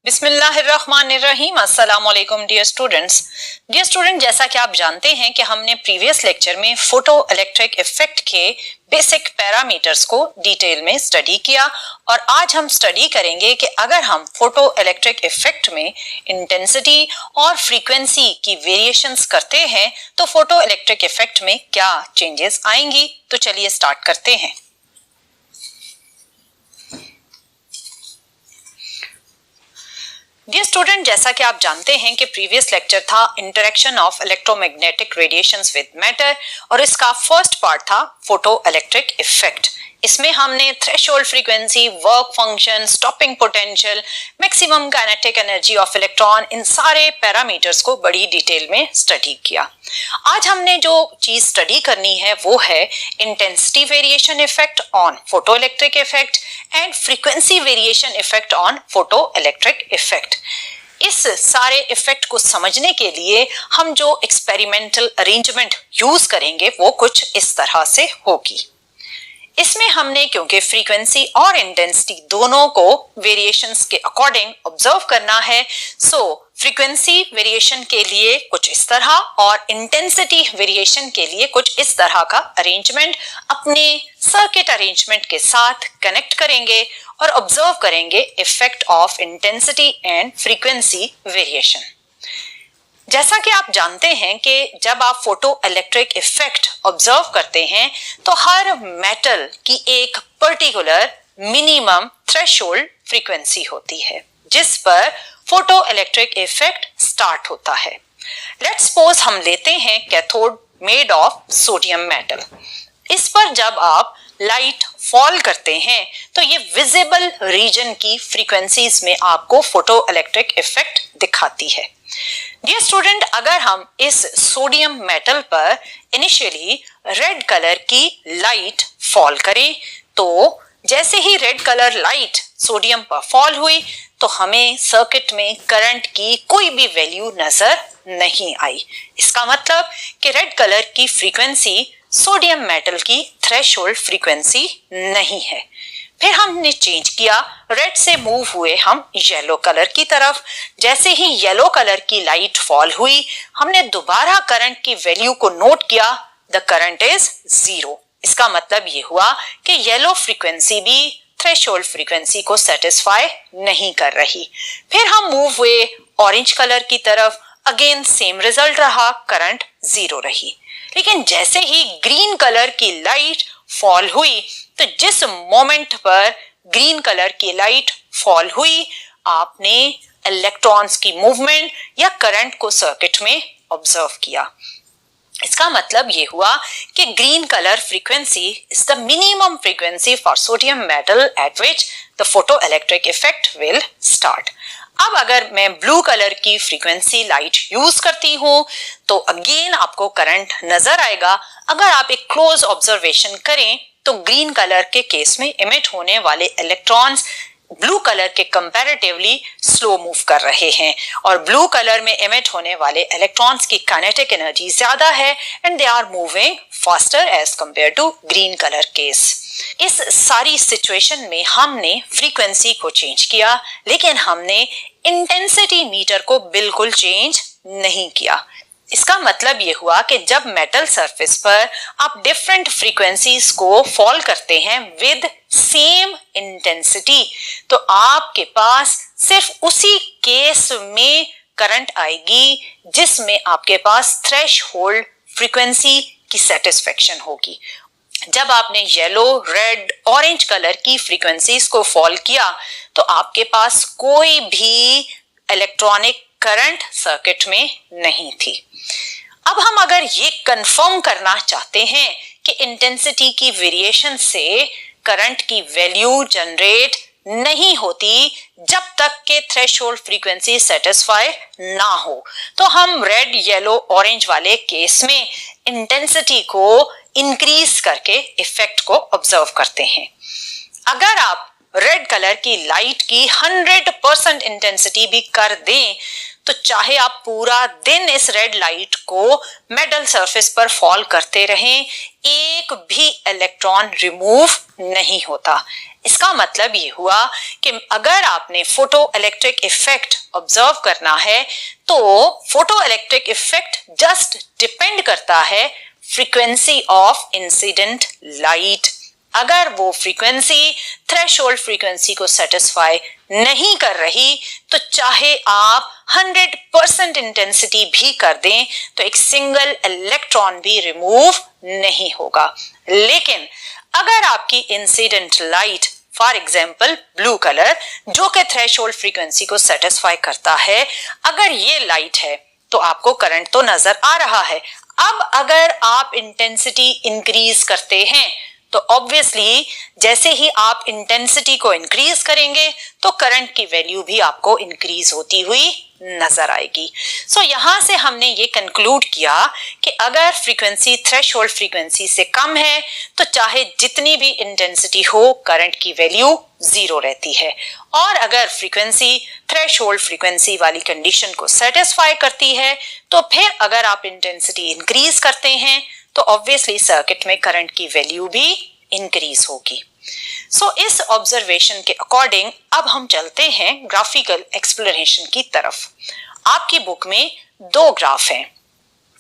बिस्मिल्लाहिर्रहमानिर्रहीम। अस्सलाम वालेकुम डियर स्टूडेंट्स। जैसा कि आप जानते हैं कि हमने प्रीवियस लेक्चर में फोटो इलेक्ट्रिक इफेक्ट के बेसिक पैरामीटर्स को डिटेल में स्टडी किया और आज हम स्टडी करेंगे कि अगर हम फोटो इलेक्ट्रिक इफेक्ट में इंटेंसिटी और फ्रीक्वेंसी की वेरिएशंस करते हैं तो फोटो इलेक्ट्रिक इफेक्ट में क्या चेंजेस आएंगी। तो चलिए स्टार्ट करते हैं। डियर स्टूडेंट, जैसा कि आप जानते हैं कि प्रीवियस लेक्चर था interaction of electromagnetic radiations with matter और इसका फर्स्ट पार्ट था फोटो इलेक्ट्रिक इफेक्ट। इसमें हमने threshold frequency, work function, stopping potential, maximum kinetic energy of electron, इन सारे पैरामीटर्स को बड़ी डिटेल में स्टडी किया। आज हमने जो चीज स्टडी करनी है वो है intensity variation effect on photo electric effect and frequency variation effect on photo electric effect. इस सारे इफेक्ट को समझने के लिए हम जो एक्सपेरिमेंटल अरेंजमेंट यूज करेंगे वो कुछ इस तरह से होगी। इसमें हमने क्योंकि फ्रीक्वेंसी और इंटेंसिटी दोनों को वेरिएशंस के अकॉर्डिंग ऑब्जर्व करना है, सो फ्रीक्वेंसी वेरिएशन के लिए कुछ इस तरह और इंटेंसिटी वेरिएशन के लिए कुछ इस तरह का अरेंजमेंट अपने सर्किट अरेंजमेंट के साथ कनेक्ट करेंगे और ऑब्जर्व करेंगे effect of intensity and frequency variation. जैसा कि आप जानते हैं कि जब आप फोटो इलेक्ट्रिक इफेक्ट ऑब्जर्व करते हैं तो हर मेटल की एक पर्टिकुलर मिनिमम थ्रेशोल्ड फ्रीक्वेंसी होती है जिस पर फोटो इलेक्ट्रिक इफेक्ट स्टार्ट होता है। लेट्स सपोज हम लेते हैं cathode made of sodium metal. इस पर जब आप लाइट फॉल करते हैं तो ये विजिबल रीजन की फ्रीक्वेंसीज में आपको फोटो इलेक्ट्रिक इफेक्ट दिखाती है। डियर स्टूडेंट, अगर हम इस सोडियम मेटल पर इनिशियली रेड कलर की लाइट फॉल करें तो जैसे ही रेड कलर लाइट सोडियम पर फॉल हुई तो हमें सर्किट में करंट की कोई भी वैल्यू नजर नहीं आई। इसका मतलब कि रेड कलर की फ्रीक्वेंसी सोडियम मेटल की थ्रेशोल्ड फ्रीक्वेंसी नहीं है। फिर हमने चेंज किया, रेड से मूव हुए हम येलो कलर की तरफ। जैसे ही येलो कलर की लाइट फॉल हुई हमने दोबारा करंट की वैल्यू को नोट किया, द करंट इज 0। इसका मतलब ये हुआ कि येलो फ्रीक्वेंसी भी थ्रेशोल्ड फ्रीक्वेंसी को सेटिस्फाई नहीं कर रही। फिर हम मूव हुए ऑरेंज कलर की तरफ, अगेन सेम रिजल्ट रहा, करंट 0 रही। लेकिन जैसे ही ग्रीन कलर की लाइट फॉल हुई तो जिस मोमेंट पर ग्रीन कलर की लाइट फॉल हुई आपने इलेक्ट्रॉन्स की मूवमेंट या करंट को सर्किट में ऑब्जर्व किया। इसका मतलब ये हुआ कि green colour frequency is the minimum frequency for sodium metal at which the photo electric effect will start. अब अगर मैं ब्लू कलर की फ्रीक्वेंसी लाइट यूज करती हूं तो अगेन आपको करंट नजर आएगा। अगर आप एक क्लोज ऑब्जर्वेशन करें तो ग्रीन कलर के केस में इमिट होने वाले इलेक्ट्रॉन्स ब्लू कलर के कंपैरेटिवली स्लो मूव कर रहे हैं और ब्लू कलर में इमिट होने वाले इलेक्ट्रॉन्स की काइनेटिक एनर्जी ज्यादा है and they are moving faster as compare to green colour case. इस सारी सिचुएशन में हमने फ्रीक्वेंसी को चेंज किया लेकिन हमने इंटेंसिटी मीटर को बिल्कुल चेंज नहीं किया। इसका मतलब ये हुआ कि जब मेटल सरफेस पर आप डिफरेंट फ्रीक्वेंसीज को फॉल करते हैं विद सेम इंटेंसिटी तो आपके पास सिर्फ उसी केस में करंट आएगी जिसमें आपके पास थ्रेशोल्ड फ्रीक्वेंसी की सेटिस्फेक्शन होगी। जब आपने येलो, रेड, ऑरेंज कलर की फ्रीक्वेंसीज को फॉल किया तो आपके पास कोई भी इलेक्ट्रॉनिक करंट सर्किट में नहीं थी। अब हम अगर ये कंफर्म करना चाहते हैं कि इंटेंसिटी की वेरिएशन से करंट की वैल्यू जनरेट नहीं होती जब तक के थ्रेशोल्ड फ्रीक्वेंसी सेटिस्फाई ना हो तो हम रेड, येलो, ऑरेंज वाले केस में इंटेंसिटी को इंक्रीज करके इफेक्ट को ऑब्जर्व करते हैं। अगर आप रेड कलर की लाइट की 100% इंटेंसिटी भी कर दें तो चाहे आप पूरा दिन इस रेड लाइट को मेटल सरफेस पर फॉल करते रहें, एक भी इलेक्ट्रॉन रिमूव नहीं होता। इसका मतलब ये हुआ कि अगर आपने फोटो इलेक्ट्रिक इफेक्ट ऑब्जर्व करना है तो photo electric effect just depend करता है फ्रीक्वेंसी ऑफ इंसिडेंट लाइट। अगर वो फ्रीक्वेंसी थ्रेशोल्ड फ्रीक्वेंसी को सेटिस्फाई नहीं कर रही तो चाहे आप 100% इंटेंसिटी भी कर दें तो एक सिंगल इलेक्ट्रॉन भी रिमूव नहीं होगा। लेकिन अगर आपकी incident light for example blue colour जो कि थ्रेशोल्ड फ्रीक्वेंसी को सेटिस्फाई करता है, अगर ये लाइट है तो आपको करंट तो नजर आ रहा है। अब अगर आप इंटेंसिटी इंक्रीज करते हैं तो ऑब्वियसली जैसे ही आप इंटेंसिटी को इंक्रीज करेंगे तो करंट की वैल्यू भी आपको इंक्रीज होती हुई नजर आएगी। सो यहां से हमने ये कंक्लूड किया कि अगर फ्रीक्वेंसी थ्रेशोल्ड फ्रीक्वेंसी से कम है तो चाहे जितनी भी इंटेंसिटी हो करंट की वैल्यू जीरो रहती है, और अगर फ्रीक्वेंसी थ्रेशोल्ड फ्रीक्वेंसी वाली कंडीशन को सेटिस्फाई करती है तो फिर अगर आप इंटेंसिटी इंक्रीज करते हैं तो ऑब्वियसली सर्किट में करंट की वैल्यू भी इंक्रीज होगी। सो इस ऑब्जर्वेशन के अकॉर्डिंग अब हम चलते हैं ग्राफिकल एक्सप्लेनेशन की तरफ। आपकी बुक में दो ग्राफ हैं।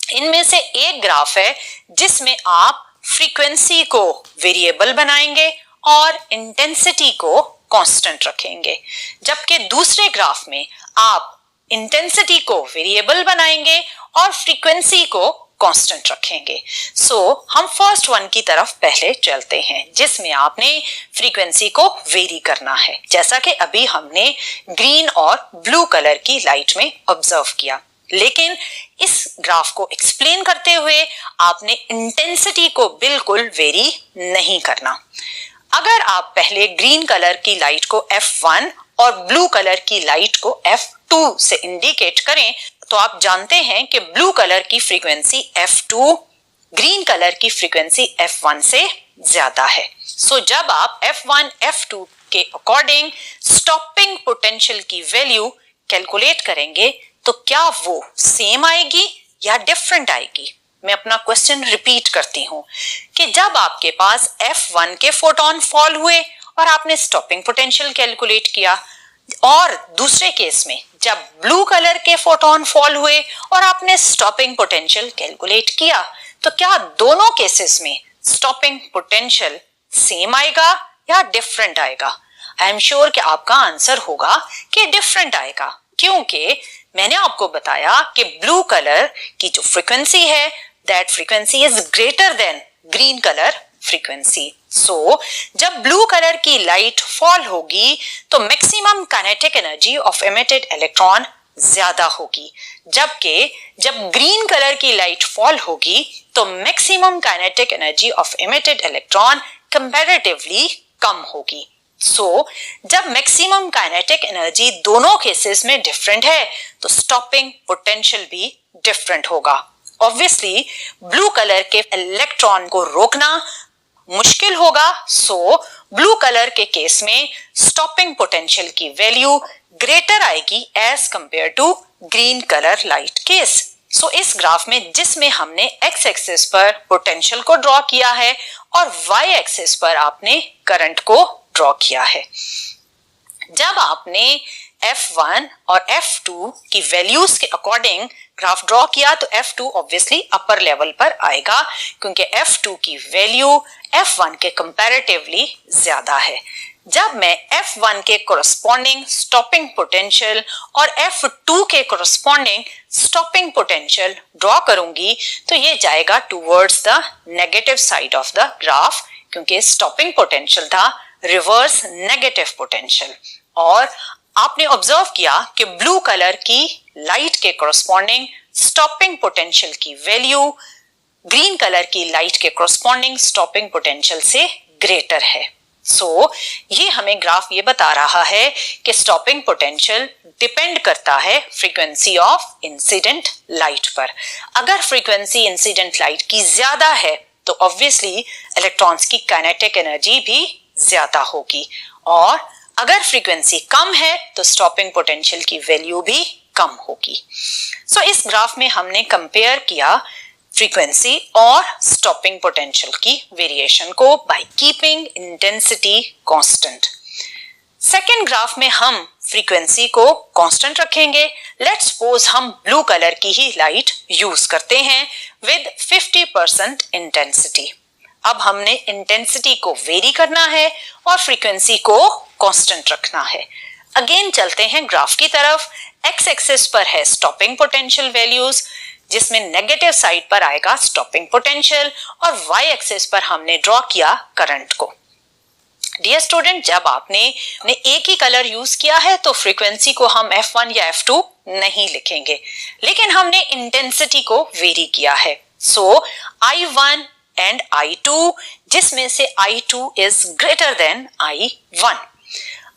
इनमें से एक ग्राफ है जिसमें आप फ्रीक्वेंसी को वेरिएबल बनाएंगे और इंटेंसिटी को कांस्टेंट रखेंगे, जबकि दूसरे ग्राफ में आप इंटेंसिटी को वेरिएबल बनाएंगे और फ्रीक्वेंसी को कांस्टेंट रखेंगे। सो हम फर्स्ट वन की तरफ पहले चलते हैं जिसमें आपने फ्रीक्वेंसी को वेरी करना है, जैसा कि अभी हमने ग्रीन और ब्लू कलर की लाइट में ऑब्जर्व किया। लेकिन इस ग्राफ को एक्सप्लेन करते हुए आपने इंटेंसिटी को बिल्कुल वेरी नहीं करना। अगर आप पहले ग्रीन कलर की लाइट को F1 और ब्लू कलर की लाइट को F2 से इंडिकेट करें तो आप जानते हैं कि ब्लू कलर की फ्रीक्वेंसी F2 ग्रीन कलर की फ्रीक्वेंसी F1 से ज्यादा है। सो जब आप F1 F2 के अकॉर्डिंग स्टॉपिंग पोटेंशियल की वैल्यू कैलकुलेट करेंगे तो क्या वो सेम आएगी या डिफरेंट आएगी। मैं अपना क्वेश्चन रिपीट करती हूँ कि जब आपके पास F1 के फोटोन फॉल हुए और आपने स्टॉपिंग पोटेंशियल कैलकुलेट किया, और दूसरे केस में जब ब्लू कलर के फोटोन फॉल हुए और आपने स्टॉपिंग पोटेंशियल कैलकुलेट किया, तो क्या दोनों केसेस में स्टॉपिंग पोटेंशियल सेम आएगा या डिफरेंट आएगा। आई एम श्योर कि आपका आंसर होगा कि डिफरेंट आएगा, क्योंकि मैंने आपको बताया कि ब्लू कलर की जो फ्रीक्वेंसी है that frequency is greater than green colour frequency. So जब ब्लू कलर की लाइट फॉल होगी तो maximum kinetic energy of emitted electron ज्यादा होगी, जबकि जब ग्रीन कलर की लाइट फॉल होगी तो maximum kinetic energy of emitted electron comparatively कम होगी। सो जब मैक्सिमम काइनेटिक एनर्जी दोनों केसेस में डिफरेंट है तो स्टॉपिंग पोटेंशियल भी डिफरेंट होगा। ऑब्वियसली ब्लू कलर के इलेक्ट्रॉन को रोकना मुश्किल होगा, सो ब्लू कलर के केस में स्टॉपिंग पोटेंशियल की वैल्यू ग्रेटर आएगी as compare to green colour light case. So इस ग्राफ में जिसमें हमने एक्स एक्सिस पर पोटेंशियल को ड्रॉ किया है और वाई एक्सिस पर आपने करंट को ड्रॉ किया है। जब आपने F1 और F2 की वैल्यूज के अकॉर्डिंग ग्राफ ड्रॉ किया तो F2 ऑब्वियसली अपर लेवल पर आएगा, क्योंकि F2 की वैल्यू F1 के कंपैरेटिवली ज्यादा है। जब मैं F1 के कोरस्पॉन्डिंग स्टॉपिंग पोटेंशियल और F2 के कोरस्पॉन्डिंग स्टॉपिंग पोटेंशियल ड्रॉ करूंगी तो ये जाएगा towards the negative side of the graph, क्योंकि स्टॉपिंग पोटेंशियल था रिवर्स नेगेटिव पोटेंशियल। और आपने ऑब्जर्व किया कि ब्लू कलर की लाइट के कोरस्पॉन्डिंग स्टॉपिंग पोटेंशियल की वैल्यू ग्रीन कलर की लाइट के कोरस्पॉन्डिंग स्टॉपिंग पोटेंशियल से ग्रेटर है। सो ये हमें ग्राफ ये बता रहा है कि स्टॉपिंग पोटेंशियल डिपेंड करता है फ्रीक्वेंसी ऑफ इंसिडेंट लाइट पर। अगर फ्रीक्वेंसी इंसिडेंट लाइट की ज्यादा है तो ऑब्वियसली इलेक्ट्रॉन्स की काइनेटिक एनर्जी भी ज्यादा होगी, और अगर फ्रीक्वेंसी कम है तो स्टॉपिंग पोटेंशियल की वैल्यू भी कम होगी। सो इस ग्राफ में हमने कंपेयर किया फ्रीक्वेंसी और स्टॉपिंग पोटेंशियल की वेरिएशन को by keeping intensity constant. Second graph में हम फ्रीक्वेंसी को कांस्टेंट रखेंगे। लेट्स सपोज हम ब्लू कलर की ही लाइट यूज करते हैं विद 50% इंटेंसिटी। अब हमने इंटेंसिटी को वेरी करना है और फ्रीक्वेंसी को कांस्टेंट रखना है। अगेन चलते हैं ग्राफ की तरफ। एक्स एक्सिस पर है स्टॉपिंग पोटेंशियल वैल्यूज, जिसमें नेगेटिव साइड पर आएगा स्टॉपिंग पोटेंशियल, और वाई एक्सिस पर हमने ड्रॉ किया करंट को। डियर स्टूडेंट, जब आपने एक ही कलर यूज किया है तो फ्रीक्वेंसी को हम F1 या F2 नहीं लिखेंगे, लेकिन हमने इंटेंसिटी को वेरी किया है। सो I1 एंड I2, जिसमें से I2 is greater then I1।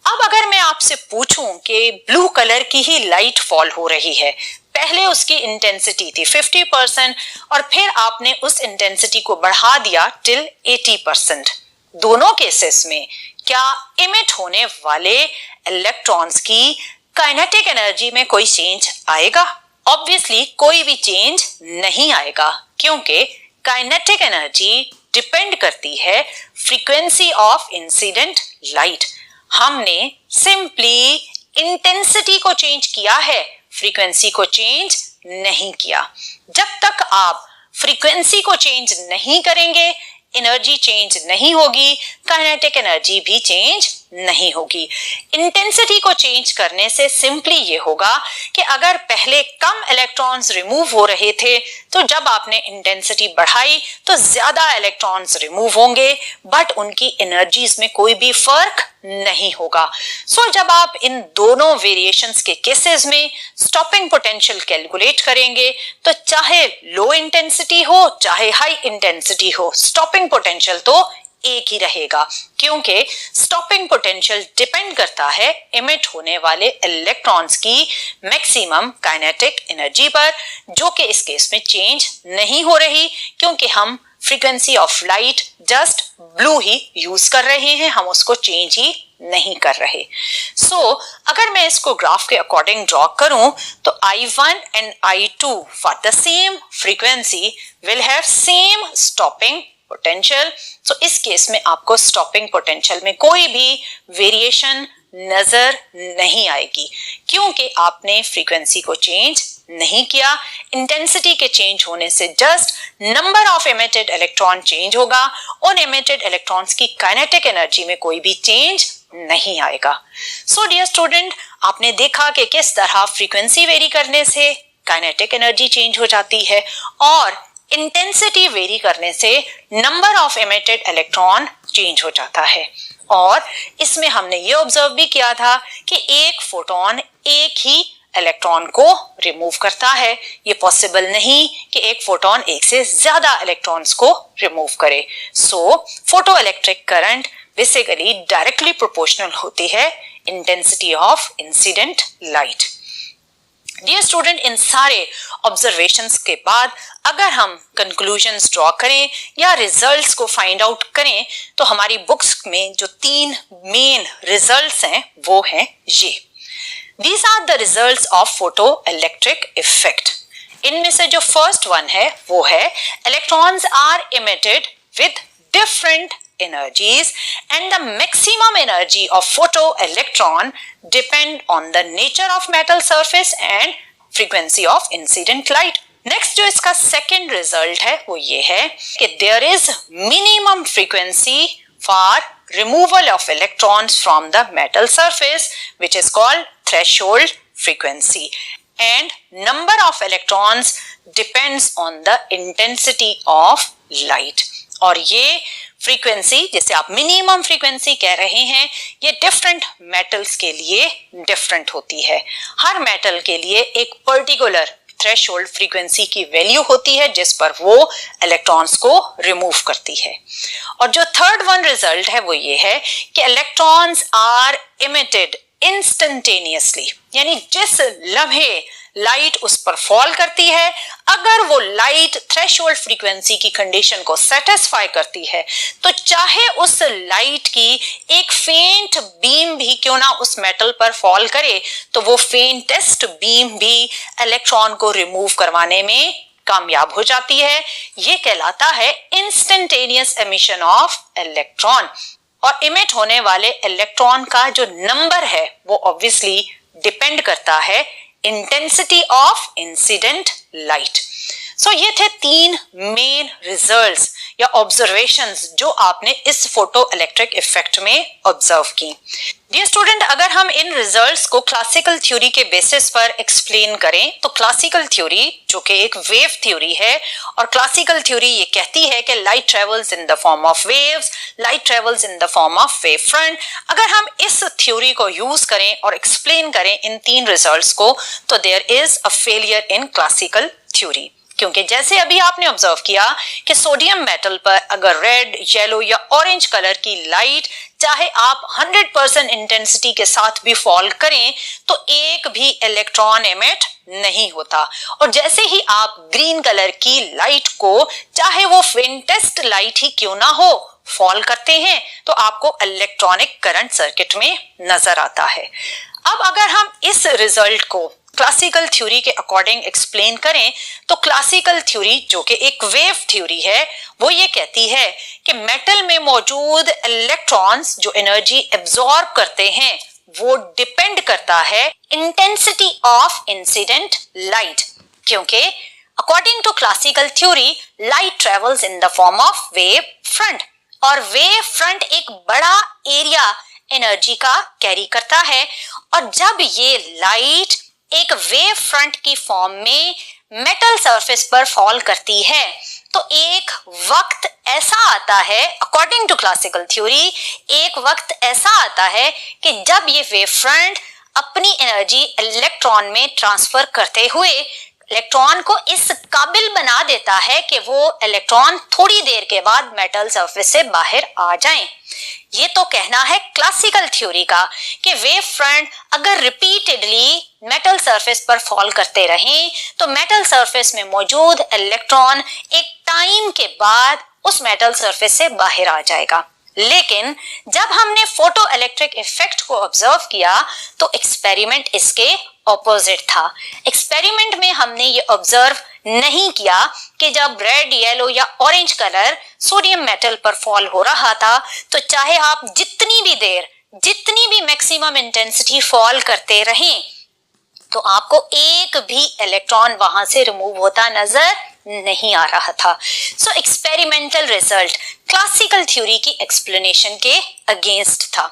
अब अगर मैं आपसे पूछूं कि ब्लू कलर की ही लाइट फॉल हो रही है, पहले उसकी इंटेंसिटी थी 50% और फिर आपने उस इंटेंसिटी को बढ़ा दिया टिल 80%। दोनों केसेस में क्या इमिट होने वाले इलेक्ट्रॉन्स की काइनेटिक एनर्जी में कोई चेंज आएगा? ऑब्वियसली कोई भी चेंज नहीं आएगा, क्योंकि काइनेटिक एनर्जी डिपेंड करती है फ्रीक्वेंसी ऑफ इंसिडेंट लाइट। हमने सिंपली इंटेंसिटी को चेंज किया है, फ्रीक्वेंसी को चेंज नहीं किया। जब तक आप फ्रीक्वेंसी को चेंज नहीं करेंगे, एनर्जी चेंज नहीं होगी, काइनेटिक एनर्जी भी चेंज नहीं होगी। इंटेंसिटी को चेंज करने से सिंपली ये होगा कि अगर पहले कम इलेक्ट्रॉन्स रिमूव हो रहे थे, तो जब आपने इंटेंसिटी बढ़ाई तो ज्यादा इलेक्ट्रॉन्स रिमूव होंगे, बट उनकी एनर्जीज में कोई भी फर्क नहीं होगा। सो जब आप इन दोनों वेरिएशंस के केसेस में स्टॉपिंग पोटेंशियल कैलकुलेट करेंगे, तो चाहे लो इंटेंसिटी हो चाहे हाई इंटेंसिटी हो, स्टॉपिंग पोटेंशियल तो एक ही रहेगा, क्योंकि स्टॉपिंग पोटेंशियल डिपेंड करता है इमिट होने वाले इलेक्ट्रॉन्स की मैक्सिमम काइनेटिक एनर्जी पर, जो कि इस केस में चेंज नहीं हो रही, क्योंकि हम frequency of light just blue he use कर रहे हैं, हम उसको चेंज ही नहीं कर रहे। सो अगर मैं इसको ग्राफ के अकॉर्डिंग ड्रॉ करूं, तो I1 and I2 for the same frequency will have same stopping potential. So इस केस में आपको स्टॉपिंग पोटेंशियल में कोई भी वेरिएशन नजर नहीं आएगी, क्योंकि आपने फ्रीक्वेंसी को चेंज नहीं किया। इंटेंसिटी के चेंज होने से just number of emitted electron change होगा, उन एमिटेड इलेक्ट्रॉन्स की काइनेटिक एनर्जी में कोई भी चेंज नहीं आएगा। सो डियर स्टूडेंट, आपने देखा कि किस तरह फ्रीक्वेंसी वेरी करने से काइनेटिक एनर्जी चेंज हो जाती है, और इंटेंसिटी वेरी करने से number of emitted electron change हो जाता है। और इसमें हमने ये ऑब्जर्व भी किया था कि एक फोटोन एक ही इलेक्ट्रॉन को रिमूव करता है। ये पॉसिबल नहीं कि एक फोटोन एक से ज्यादा इलेक्ट्रॉन्स को रिमूव करे। So photo electric current basically directly proportional होती है intensity of incident light. Dear student, इन सारे ऑब्जर्वेशंस के बाद अगर हम कंक्लूजन्स ड्रॉ करें या रिजल्ट्स को फाइंड आउट करें, तो हमारी बुक्स में जो 3 मेन रिजल्ट्स हैं वो हैं ये। These are the results of photoelectric effect. इनमें से जो फर्स्ट वन है वो है electrons are emitted with different energies and the maximum energy of photoelectron depend on the nature of metal surface and frequency of incident light. Next जो इसका second result है वो ये है कि there is minimum frequency for removal of electrons from the metal surface, which is called threshold frequency, and number of electrons depends on the intensity of light. और ये frequency जिसे आप मिनिमम फ्रीक्वेंसी कह रहे हैं, ये डिफरेंट मेटल्स के लिए डिफरेंट होती है। हर मेटल के लिए एक पर्टिकुलर थ्रेशोल्ड फ्रीक्वेंसी की वैल्यू होती है जिस पर वो इलेक्ट्रॉन्स को रिमूव करती है। और जो थर्ड वन रिजल्ट है वो ये है कि इलेक्ट्रॉन्स आर इमिटेड इंस्टेंटेनियसली, यानी जिस लम्हे लाइट उस पर फॉल करती है। अगर वो लाइट थ्रेशोल्ड फ्रीक्वेंसी की कंडीशन को सेटिस्फाई करती है तो चाहे उस लाइट की एक फेंट बीम भी क्यों ना उस मेटल पर फॉल करे, तो वो फेंटेस्ट बीम भी इलेक्ट्रॉन को रिमूव करवाने में कामयाब हो जाती है। ये कहलाता है इंस्टेंटेनियस एमिशन ऑफ इलेक्ट्रॉन। और इमिट होने वाले इलेक्ट्रॉन का जो नंबर है वो ऑब्वियसली डिपेंड करता है इंटेंसिटी ऑफ इंसिडेंट लाइट। सो ये थे 3 मेन रिजल्ट्स या ऑब्जर्वेशंस जो आपने इस फोटो इलेक्ट्रिक इफेक्ट में ऑब्जर्व की। डियर स्टूडेंट, अगर हम इन रिजल्ट्स को क्लासिकल थ्योरी के बेसिस पर एक्सप्लेन करें तो क्लासिकल थ्योरी जो कि एक वेव थ्योरी है, और क्लासिकल थ्योरी ये कहती है कि light travels in the form of waves, light travels in the form of wave front. अगर हम इस थ्योरी को यूज करें और एक्सप्लेन करें इन 3 रिजल्ट्स को, तो there is a failure in classical theory. क्योंकि जैसे अभी आपने ऑब्जर्व किया कि सोडियम मेटल पर अगर रेड, येलो या ऑरेंज कलर की लाइट चाहे आप 100% इंटेंसिटी के साथ भी फॉल करें तो एक भी इलेक्ट्रॉन एमिट नहीं होता। और जैसे ही आप ग्रीन कलर की लाइट को चाहे वो फेंटेस्ट लाइट ही क्यों ना हो फॉल करते हैं तो आपको इलेक्ट्रॉनिक करंट सर्किट में नजर आता है। अब अगर हम इस रिजल्ट को क्लासिकल थ्योरी के अकॉर्डिंग एक्सप्लेन करें तो क्लासिकल थ्योरी जो कि एक वेव थ्योरी है वो ये कहती है कि मेटल में मौजूद इलेक्ट्रॉन्स जो एनर्जी एब्जॉर्ब करते हैं वो डिपेंड करता है इंटेंसिटी ऑफ इंसिडेंट लाइट। क्योंकि according to classical theory light travels in the form of wave front, और वेव फ्रंट एक बड़ा एरिया एनर्जी का कैरी करता है। और जब ये लाइट एक वेव फ्रंट की फॉर्म में मेटल सरफेस पर फॉल करती है तो एक वक्त ऐसा आता है, अकॉर्डिंग टू क्लासिकल थ्योरी, एक वक्त ऐसा आता है कि जब ये वेव फ्रंट अपनी एनर्जी इलेक्ट्रॉन में ट्रांसफर करते हुए इलेक्ट्रॉन को इस काबिल बना देता है कि वो इलेक्ट्रॉन थोड़ी देर के बाद मेटल सरफेस से बाहर आ जाएं। ये तो कहना है क्लासिकल थ्योरी का कि वेव फ्रंट अगर रिपीटेडली मेटल सरफेस पर फॉल करते रहें तो मेटल सरफेस में मौजूद इलेक्ट्रॉन एक टाइम के बाद उस मेटल सरफेस से बाहर आ जाएगा। लेकिन जब हमने फोटो इलेक्ट्रिक इफेक्ट को ऑब्जर्व किया तो एक्सपेरिमेंट इसके ऑपोजिट था। एक्सपेरिमेंट में हमने ये ऑब्जर्व नहीं किया कि जब रेड, येलो या ऑरेंज कलर सोडियम मेटल पर फॉल हो रहा था तो चाहे आप जितनी भी देर, जितनी भी मैक्सिमम इंटेंसिटी फॉल करते रहें तो आपको एक भी इलेक्ट्रॉन वहां से रिमूव होता नजर नहीं आ रहा था। सो एक्सपेरिमेंटल रिजल्ट क्लासिकल थ्योरी की एक्सप्लेनेशन के अगेंस्ट था।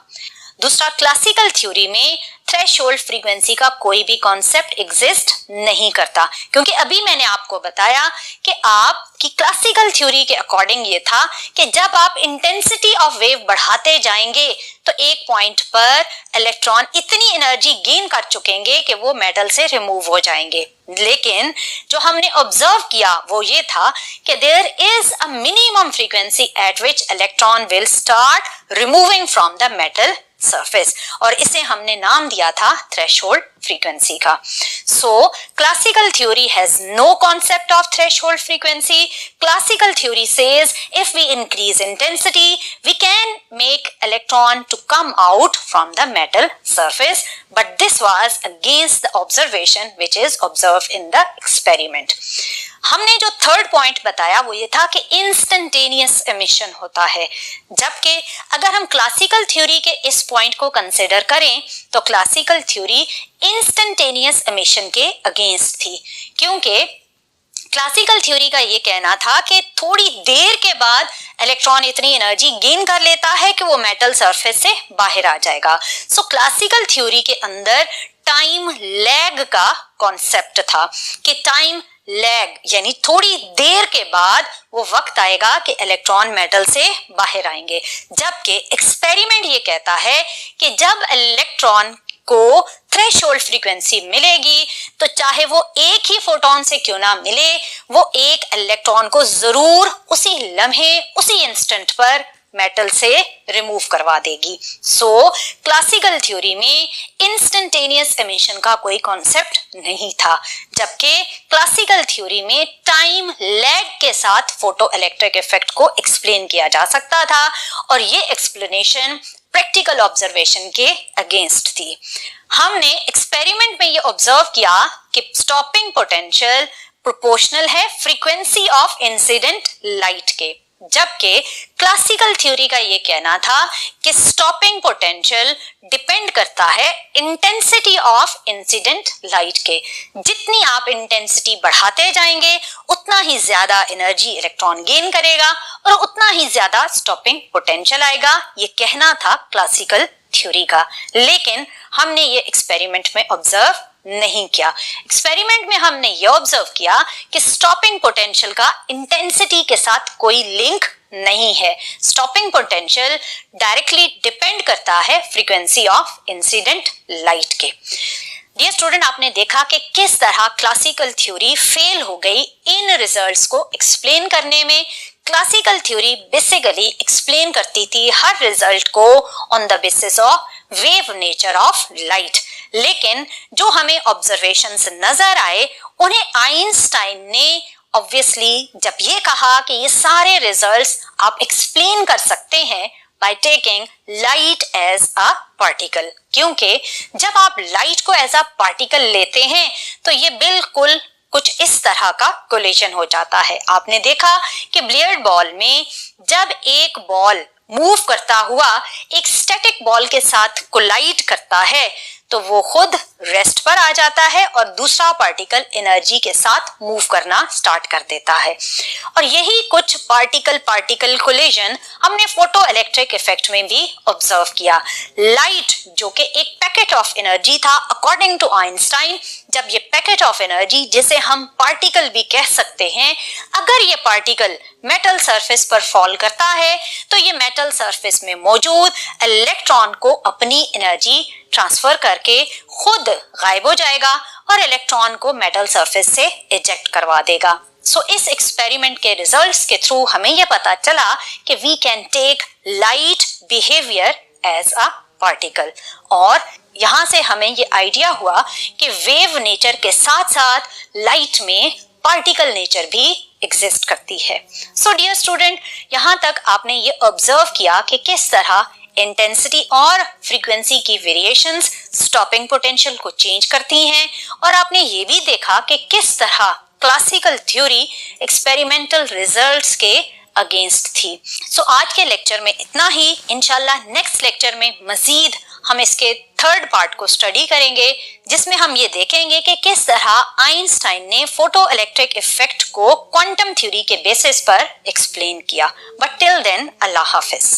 दूसरा, क्लासिकल थ्योरी में थ्रेशोल्ड फ्रीक्वेंसी का कोई भी कॉन्सेप्ट एग्जिस्ट नहीं करता, क्योंकि अभी मैंने आपको बताया कि आपकी क्लासिकल थ्योरी के अकॉर्डिंग ये था कि जब आप इंटेंसिटी ऑफ वेव बढ़ाते जाएंगे तो एक पॉइंट पर इलेक्ट्रॉन इतनी एनर्जी गेन कर चुकेंगे कि वो मेटल से रिमूव हो जाएंगे। लेकिन जो हमने ऑब्जर्व किया वो ये था कि there is a minimum frequency at which electron will start removing from the metal surface, और इसे हमने नाम दिया था थ्रेशोल्ड फ्रीक्वेंसी का। So classical theory has no concept of threshold frequency. Classical theory says if we increase intensity we can make electron to come out from the metal surface, but this was against the observation which is observed in the experiment. हमने जो third point बताया वो ये था कि instantaneous emission होता है, जबकि अगर हम क्लासिकल थ्योरी के इस पॉइंट को कंसिडर करें तो क्लासिकल थ्योरी इंस्टेंटेनियस एमिशन के अगेंस्ट थी। क्योंकि क्लासिकल थ्योरी का ये कहना था कि थोड़ी देर के बाद इलेक्ट्रॉन इतनी एनर्जी गेन कर लेता है कि वो मेटल सरफेस से बाहर आ जाएगा। सो क्लासिकल थ्योरी के अंदर टाइम लैग का कॉन्सेप्ट था कि टाइम लैग यानी थोड़ी देर के बाद वो वक्त आएगा कि इलेक्ट्रॉन मेटल से बाहर आएंगे, जबकि एक्सपेरिमेंट ये कहता है कि जब इलेक्ट्रॉन को थ्रेशोल्ड फ्रीक्वेंसी मिलेगी तो चाहे वो एक ही फोटोन से क्यों ना मिले, वो एक इलेक्ट्रॉन को जरूर उसी लम्हे, उसी इंस्टेंट पर मेटल से रिमूव करवा देगी। सो क्लासिकल थ्योरी में इंस्टेंटेनियस एमिशन का कोई कॉन्सेप्ट नहीं था, जबकि क्लासिकल थ्योरी में टाइम लैग के साथ फोटो इलेक्ट्रिक इफेक्ट को एक्सप्लेन किया जा सकता था और ये एक्सप्लेनेशन प्रैक्टिकल ऑब्जर्वेशन के अगेंस्ट थी। हमने एक्सपेरिमेंट में ये ऑब्जर्व किया कि स्टॉपिंग पोटेंशियल प्रोपोर्शनल है फ्रीक्वेंसी ऑफ इंसिडेंट लाइट के, जबकि क्लासिकल थ्योरी का ये कहना था कि स्टॉपिंग पोटेंशियल डिपेंड करता है इंटेंसिटी ऑफ इंसिडेंट लाइट के। जितनी आप इंटेंसिटी बढ़ाते जाएंगे उतना ही ज्यादा एनर्जी इलेक्ट्रॉन गेन करेगा और उतना ही ज्यादा स्टॉपिंग पोटेंशियल आएगा। ये कहना था क्लासिकल थ्योरी का, लेकिन हमने ये एक्सपेरिमेंट में ऑब्जर्व नहीं किया। एक्सपेरिमेंट में हमने ये ऑब्जर्व किया कि स्टॉपिंग पोटेंशियल का इंटेंसिटी के साथ कोई लिंक नहीं है। स्टॉपिंग पोटेंशियल डायरेक्टली डिपेंड करता है फ्रीक्वेंसी ऑफ इंसिडेंट लाइट के। डियर स्टूडेंट, आपने देखा कि किस तरह क्लासिकल थ्योरी फेल हो गई इन रिजल्ट्स को एक्सप्लेन करने में। क्लासिकल थ्योरी बेसिकली एक्सप्लेन करती थी हर रिजल्ट को on the basis of wave nature of light, लेकिन जो हमें ऑब्जर्वेशंस नजर आए उन्हें आइंस्टाइन ने ऑब्वियसली जब ये कहा कि ये सारे रिजल्ट्स आप एक्सप्लेन कर सकते हैं by taking light as a particle, क्योंकि जब आप लाइट को एज अ पार्टिकल लेते हैं तो ये बिल्कुल कुछ इस तरह का कोलिजन हो जाता है। आपने देखा कि बिलियर्ड बॉल में जब एक बॉल मूव करता हुआ एक स्टैटिक बॉल के साथ कोलाइड करता है तो वो खुद रेस्ट पर आ जाता है और दूसरा पार्टिकल एनर्जी के साथ मूव करना स्टार्ट कर देता है। और यही कुछ पार्टिकल पार्टिकल कोलिजन हमने फोटो इलेक्ट्रिक इफेक्ट में भी ऑब्जर्व किया। लाइट जो कि एक पैकेट ऑफ एनर्जी था अकॉर्डिंग टू आइंस्टाइन, जब ये पैकेट ऑफ एनर्जी जिसे हम पार्टिकल भी कह सकते हैं, अगर ये पार्टिकल मेटल सरफेस पर फॉल करता है तो ये मेटल सरफेस में मौजूद इलेक्ट्रॉन को अपनी एनर्जी ट्रांसफर करके खुद गायब हो जाएगा और इलेक्ट्रॉन को मेटल सरफेस से इजेक्ट करवा देगा। सो इस एक्सपेरिमेंट के रिजल्ट्स के थ्रू हमें यह पता चला कि we can take light behaviour as a particle, और यहां से हमें ये आइडिया हुआ कि वेव नेचर के साथ साथ लाइट में पार्टिकल नेचर भी एग्जिस्ट करती है। सो डियर स्टूडेंट, यहां तक आपने ये ऑब्जर्व किया कि किस तरह इंटेंसिटी और फ्रीक्वेंसी की वेरिएशंस स्टॉपिंग पोटेंशियल को चेंज करती हैं, और आपने ये भी देखा कि किस तरह क्लासिकल थ्योरी एक्सपेरिमेंटल रिजल्ट्स के अगेंस्ट थी। सो आज के लेक्चर में इतना ही। इंशाल्लाह नेक्स्ट लेक्चर में मजीद हम इसके थर्ड पार्ट को स्टडी करेंगे, जिसमें हम ये देखेंगे कि किस तरह आइंस्टाइन ने फोटो इलेक्ट्रिक इफेक्ट को क्वांटम थ्योरी के बेसिस पर एक्सप्लेन किया। बट टिल देन, अल्लाह हाफिज।